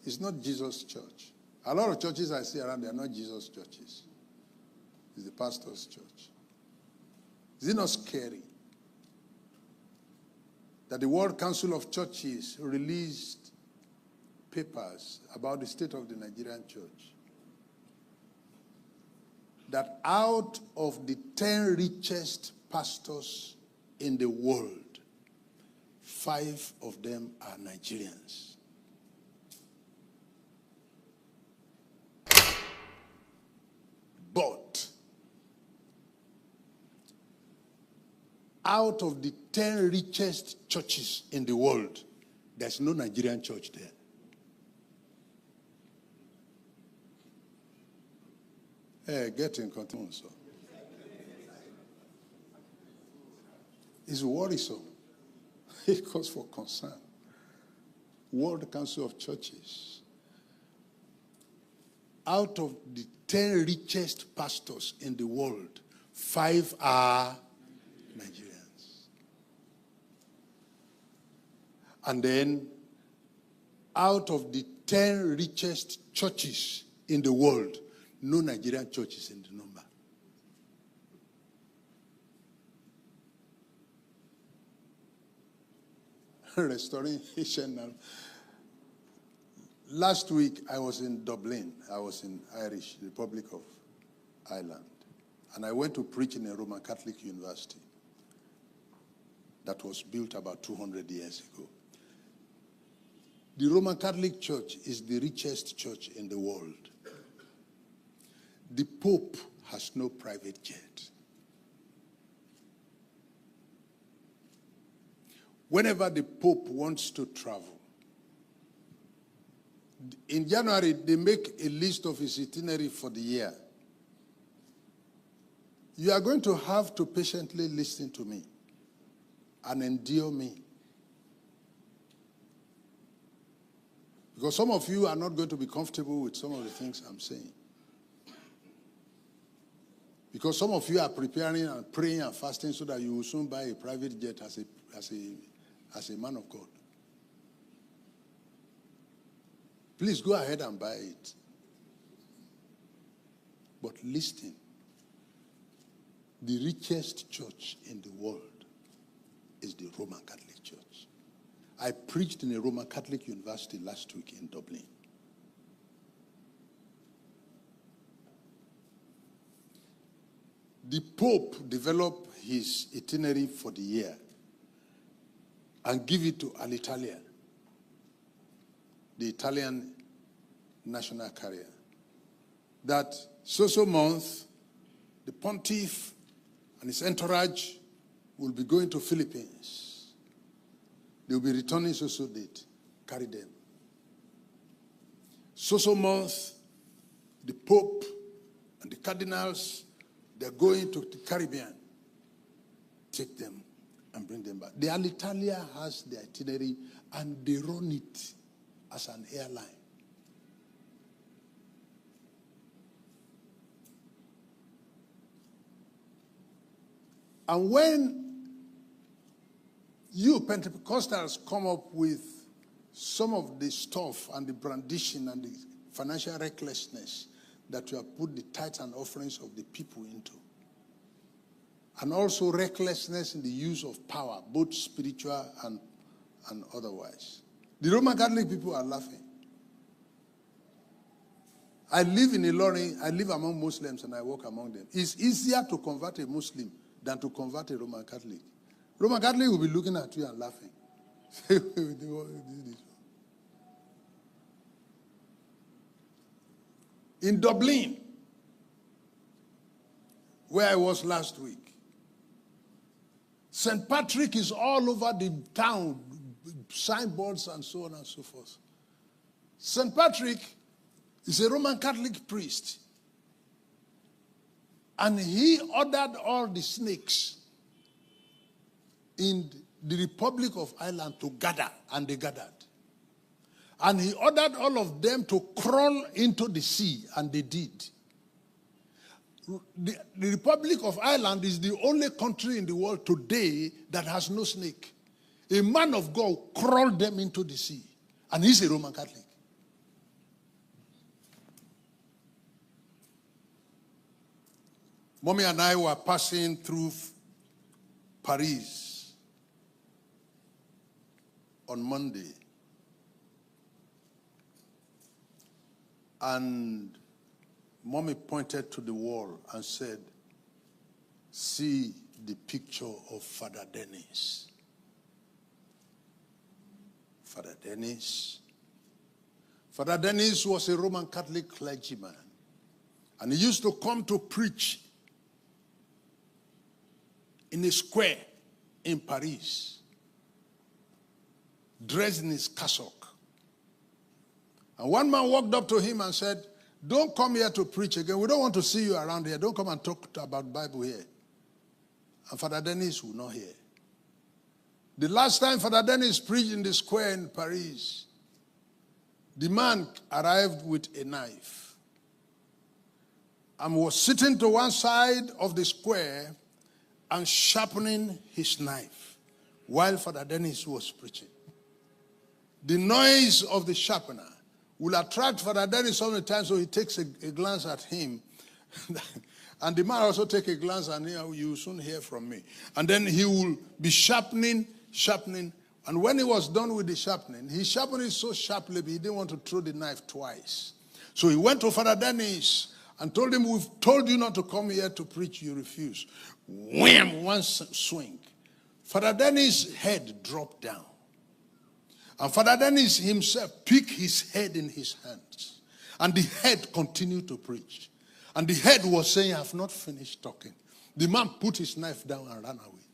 It's not Jesus' church. A lot of churches I see around, they are not Jesus' churches. It's the pastor's church. Is it not scary that the World Council of Churches released papers about the state of the Nigerian church? That out of the 10 richest pastors in the world, 5 of them are Nigerians. But out of the 10 richest churches in the world, there's no Nigerian church there. Hey, get in control, sir. It's worrisome. It calls for concern. World Council of Churches. Out of the 10 richest pastors in the world, 5 are Nigerians. And then, out of the 10 richest churches in the world, no Nigerian church is in the number. Restoration. Last week, I was in Dublin. I was in Irish, Republic of Ireland. And I went to preach in a Roman Catholic university that was built about 200 years ago. The Roman Catholic Church is the richest church in the world. The Pope has no private jet. Whenever the Pope wants to travel, in January, they make a list of his itinerary for the year. You are going to have to patiently listen to me and endure me. Because some of you are not going to be comfortable with some of the things I'm saying. Because some of you are preparing and praying and fasting so that you will soon buy a private jet as a man of God. Please go ahead and buy it. But listen, the richest church in the world is the Roman Catholic Church. I preached in a Roman Catholic university last week in Dublin. The Pope developed his itinerary for the year and give it to Alitalia, the Italian national carrier. That so month, the pontiff and his entourage will be going to Philippines. They will be returning so date. Carry them. So month, the Pope and the cardinals, they're going to the Caribbean. Take them and bring them back. The Alitalia has the itinerary and they run it as an airline. And when you Pentecostals come up with some of the stuff and the brandishing and the financial recklessness that you have put the tithes and offerings of the people into, and also recklessness in the use of power, both spiritual and otherwise, the Roman Catholic people are laughing. I live in Ilorin, I live among Muslims and I walk among them. It's easier to convert a Muslim than to convert a Roman Catholic. Roman Catholic will be looking at you and laughing. In Dublin, where I was last week, St. Patrick is all over the town, signboards and so on and so forth. St. Patrick is a Roman Catholic priest. And he ordered all the snakes in the Republic of Ireland to gather, and they gathered. And he ordered all of them to crawl into the sea, and they did. The Republic of Ireland is the only country in the world today that has no snake. A man of God crawled them into the sea, and he's a Roman Catholic. Mommy and I were passing through Paris on Monday. And Mommy pointed to the wall and said, "See the picture of Father Dennis." Father Dennis. Father Dennis was a Roman Catholic clergyman. And he used to come to preach in a square in Paris, dressed in his cassock. And one man walked up to him and said, "Don't come here to preach again. We don't want to see you around here. Don't come and talk about Bible here." And Father Dennis would not hear. The last time Father Dennis preached in the square in Paris, the man arrived with a knife and was sitting to one side of the square and sharpening his knife while Father Dennis was preaching. The noise of the sharpener will attract Father Dennis all the time, so he takes a glance at him. And the man also takes a glance at him. "You will soon hear from me." And then he will be sharpening. And when he was done with the sharpening, he sharpened it so sharply he didn't want to throw the knife twice. So he went to Father Dennis and told him, "We've told you not to come here to preach. You refuse." Wham! One swing. Father Dennis' head dropped down. And Father Dennis himself picked his head in his hands. And the head continued to preach. And the head was saying, "I have not finished talking." The man put his knife down and ran away.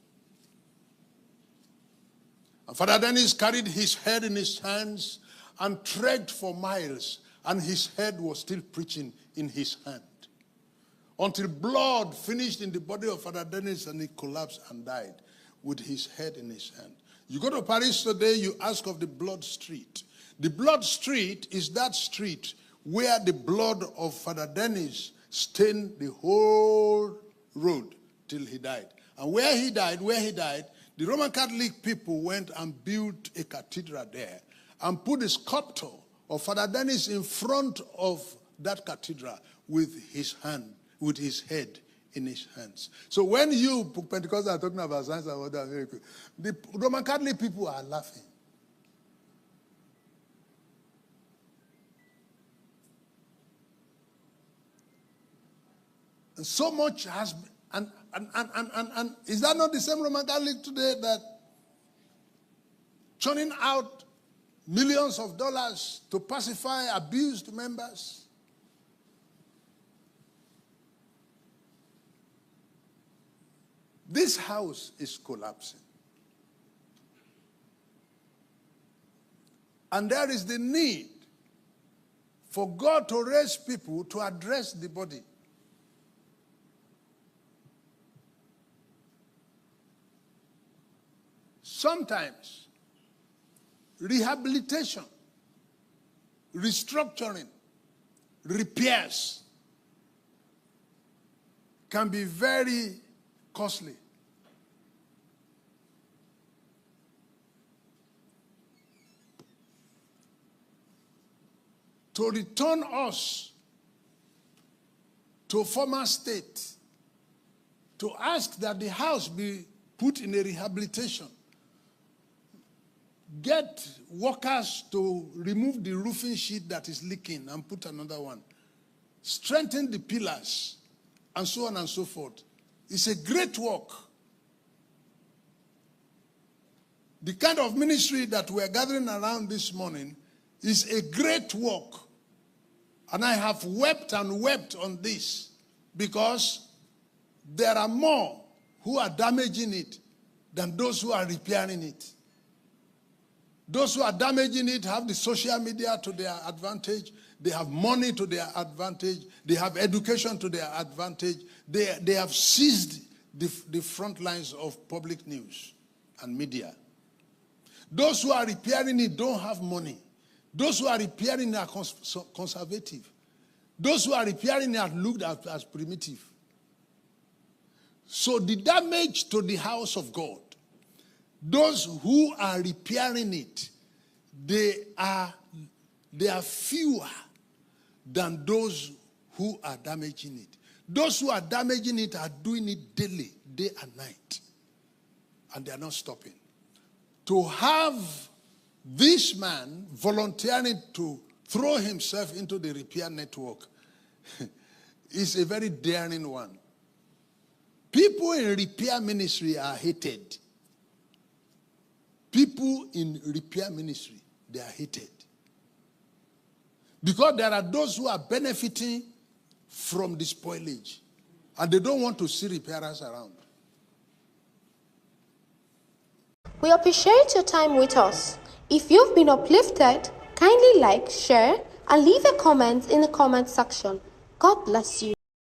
And Father Dennis carried his head in his hands and trekked for miles. And his head was still preaching in his hand. Until blood finished in the body of Father Dennis and he collapsed and died with his head in his hand. You go to Paris today, you ask of the blood street. The blood street is that street where the blood of Father Dennis stained the whole road till he died. And where he died, the Roman Catholic people went and built a cathedral there and put a sculpture of Father Dennis in front of that cathedral with his head in his hands. So when you Pentecostals are talking about signs and wonders, miracles, the Roman Catholic people are laughing. And so much has been, and is that not the same Roman Catholic today that churning out millions of dollars to pacify abused members? This house is collapsing. And there is the need for God to raise people to address the body. Sometimes, rehabilitation, restructuring, repairs can be very costly. To return us to a former state, to ask that the house be put in a rehabilitation, get workers to remove the roofing sheet that is leaking and put another one, strengthen the pillars, and so on and so forth. It's a great work. The kind of ministry that we're gathering around this morning is a great work. And I have wept and wept on this because there are more who are damaging it than those who are repairing it. Those who are damaging it have the social media to their advantage. They have money to their advantage. They have education to their advantage. They have seized the front lines of public news and media. Those who are repairing it don't have money. Those who are repairing it are conservative. Those who are repairing it are looked at as primitive. So the damage to the house of God, those who are repairing it, they are fewer than those who are damaging it. Those who are damaging it are doing it daily, day and night. And they are not stopping. To have this man volunteering to throw himself into the repair network is a very daring one. People in repair ministry are hated. People in repair ministry, they are hated. Because there are those who are benefiting from the spoilage. And they don't want to see repairers around. We appreciate your time with us. If you've been uplifted, kindly like, share, and leave a comment in the comment section. God bless you.